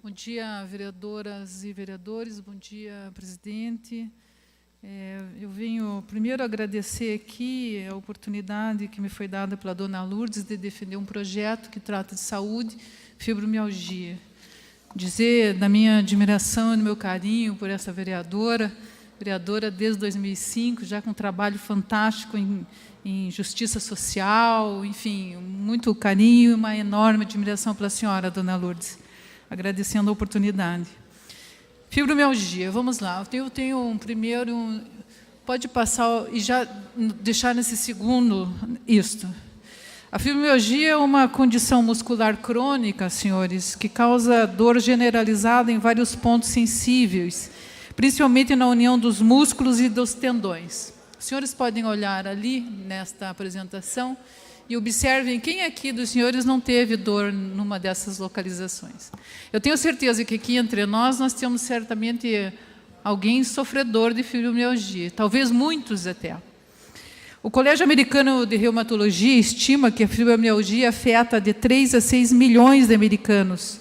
Bom dia, vereadoras e vereadores. Bom dia, presidente. Eu venho primeiro agradecer aqui a oportunidade que me foi dada pela dona Lourdes de defender um projeto que trata de saúde, fibromialgia. Dizer da minha admiração e do meu carinho por essa vereadora desde 2005, já com um trabalho fantástico em justiça social, enfim, muito carinho e uma enorme admiração pela senhora, dona Lourdes. Agradecendo a oportunidade. Fibromialgia, vamos lá. Eu tenho um primeiro... Pode passar e já deixar nesse segundo isto. A fibromialgia é uma condição muscular crônica, senhores, que causa dor generalizada em vários pontos sensíveis, principalmente na união dos músculos e dos tendões. Os senhores podem olhar ali, nesta apresentação, e observem quem aqui dos senhores não teve dor numa dessas localizações. Eu tenho certeza que aqui entre nós temos certamente alguém sofredor de fibromialgia, talvez muitos até. O Colégio Americano de Reumatologia estima que a fibromialgia afeta de 3 a 6 milhões de americanos,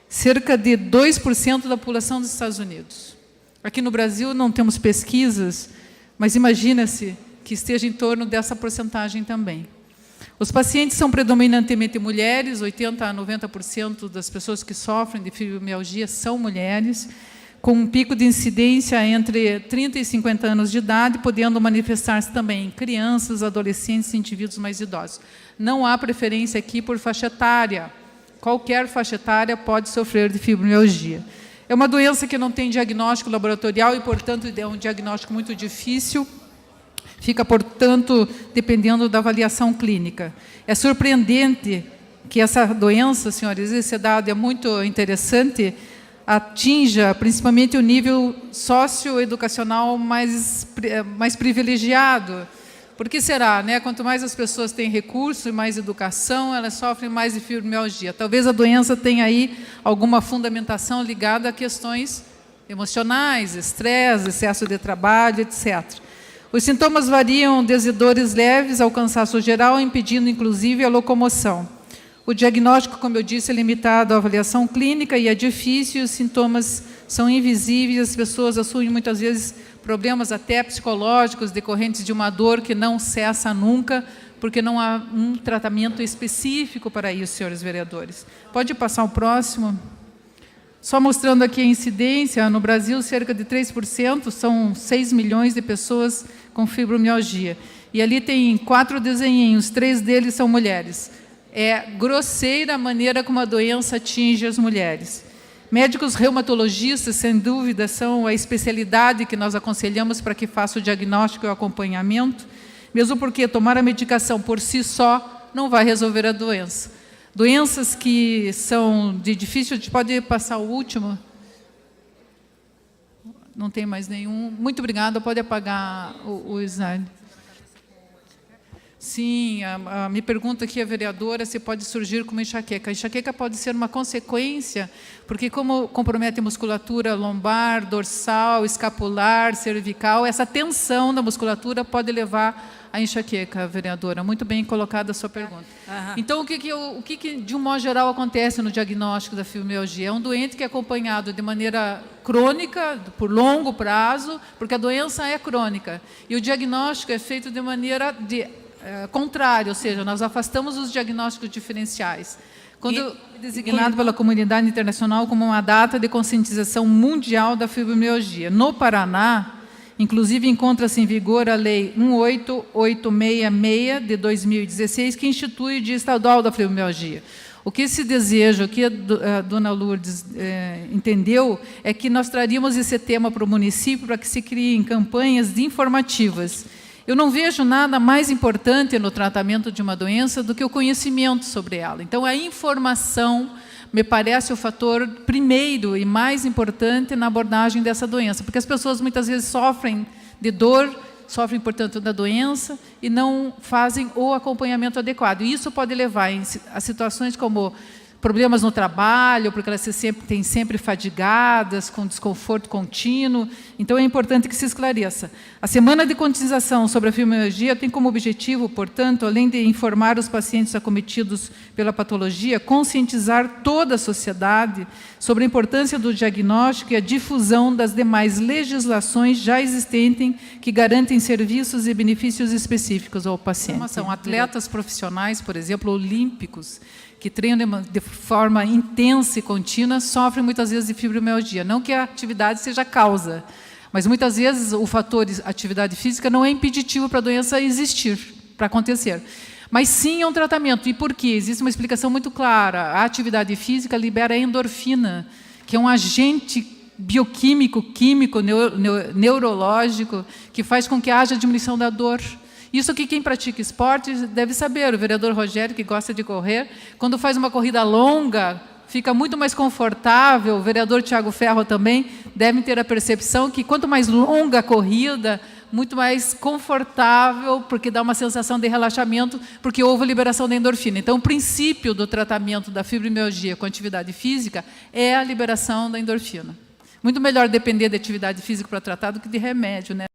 cerca de 2% da população dos Estados Unidos. Aqui no Brasil não temos pesquisas, mas imagina-se que esteja em torno dessa porcentagem também. Os pacientes são predominantemente mulheres, 80% a 90% das pessoas que sofrem de fibromialgia são mulheres, com um pico de incidência entre 30 e 50 anos de idade, podendo manifestar-se também em crianças, adolescentes e indivíduos mais idosos. Não há preferência aqui por faixa etária. Qualquer faixa etária pode sofrer de fibromialgia. É uma doença que não tem diagnóstico laboratorial e, portanto, é um diagnóstico muito difícil. Fica, portanto, dependendo da avaliação clínica. É surpreendente que essa doença, senhores, esse dado é muito interessante, atinja principalmente o nível socioeducacional mais privilegiado. Por que será? Né? Quanto mais as pessoas têm recurso e mais educação, elas sofrem mais de fibromialgia. Talvez a doença tenha aí alguma fundamentação ligada a questões emocionais, estresse, excesso de trabalho, etc. Os sintomas variam desde dores leves ao cansaço geral, impedindo, inclusive, a locomoção. O diagnóstico, como eu disse, é limitado à avaliação clínica e é difícil, os sintomas são invisíveis, as pessoas assumem, muitas vezes, problemas até psicológicos decorrentes de uma dor que não cessa nunca, porque não há um tratamento específico para isso, senhores vereadores. Pode passar o próximo? Só mostrando aqui a incidência, no Brasil, cerca de 3%, são 6 milhões de pessoas com fibromialgia. E ali tem 4 desenhinhos, 3 deles são mulheres. É grosseira a maneira como a doença atinge as mulheres. Médicos reumatologistas, sem dúvida, são a especialidade que nós aconselhamos para que faça o diagnóstico e o acompanhamento, mesmo porque tomar a medicação por si só não vai resolver a doença. Doenças que são de difícil... Pode passar o último? Não tem mais nenhum. Muito obrigada. Pode apagar o slide. Sim, me pergunta aqui a vereadora se pode surgir como enxaqueca. A enxaqueca pode ser uma consequência, porque como compromete a musculatura lombar, dorsal, escapular, cervical, essa tensão da musculatura pode levar à enxaqueca, vereadora. Muito bem colocada a sua pergunta. Então, o que de um modo geral acontece no diagnóstico da fibromialgia? É um doente que é acompanhado de maneira crônica, por longo prazo, porque a doença é crônica. E o diagnóstico é feito de maneira contrária, ou seja, nós afastamos os diagnósticos diferenciais. Quando designado pela comunidade internacional como uma data de conscientização mundial da fibromialgia. No Paraná, inclusive, encontra-se em vigor a Lei 18866, de 2016, que institui o Dia Estadual da Fibromialgia. O que se deseja, o que a dona Lourdes entendeu, é que nós traríamos esse tema para o município para que se criem campanhas informativas. Eu não vejo nada mais importante no tratamento de uma doença do que o conhecimento sobre ela. Então, a informação me parece o fator primeiro e mais importante na abordagem dessa doença, porque as pessoas muitas vezes sofrem de dor, sofrem, portanto, da doença e não fazem o acompanhamento adequado. E isso pode levar a situações como problemas no trabalho, porque elas têm sempre fadigadas, com desconforto contínuo. Então, é importante que se esclareça. A Semana de Conscientização sobre a Fibromialgia tem como objetivo, portanto, além de informar os pacientes acometidos pela patologia, conscientizar toda a sociedade sobre a importância do diagnóstico e a difusão das demais legislações já existentes que garantem serviços e benefícios específicos ao paciente. São atletas profissionais, por exemplo, olímpicos, que treinam de forma intensa e contínua, sofrem muitas vezes de fibromialgia. Não que a atividade seja a causa, mas muitas vezes o fator atividade física não é impeditivo para a doença existir, para acontecer. Mas sim é um tratamento. E por quê? Existe uma explicação muito clara. A atividade física libera a endorfina, que é um agente bioquímico, químico, neurológico, que faz com que haja diminuição da dor. Isso que quem pratica esporte deve saber. O vereador Rogério, que gosta de correr, quando faz uma corrida longa, fica muito mais confortável. O vereador Tiago Ferro também deve ter a percepção que quanto mais longa a corrida, muito mais confortável, porque dá uma sensação de relaxamento, porque houve liberação da endorfina. Então, o princípio do tratamento da fibromialgia com atividade física é a liberação da endorfina. Muito melhor depender de atividade física para tratar do que de remédio, né?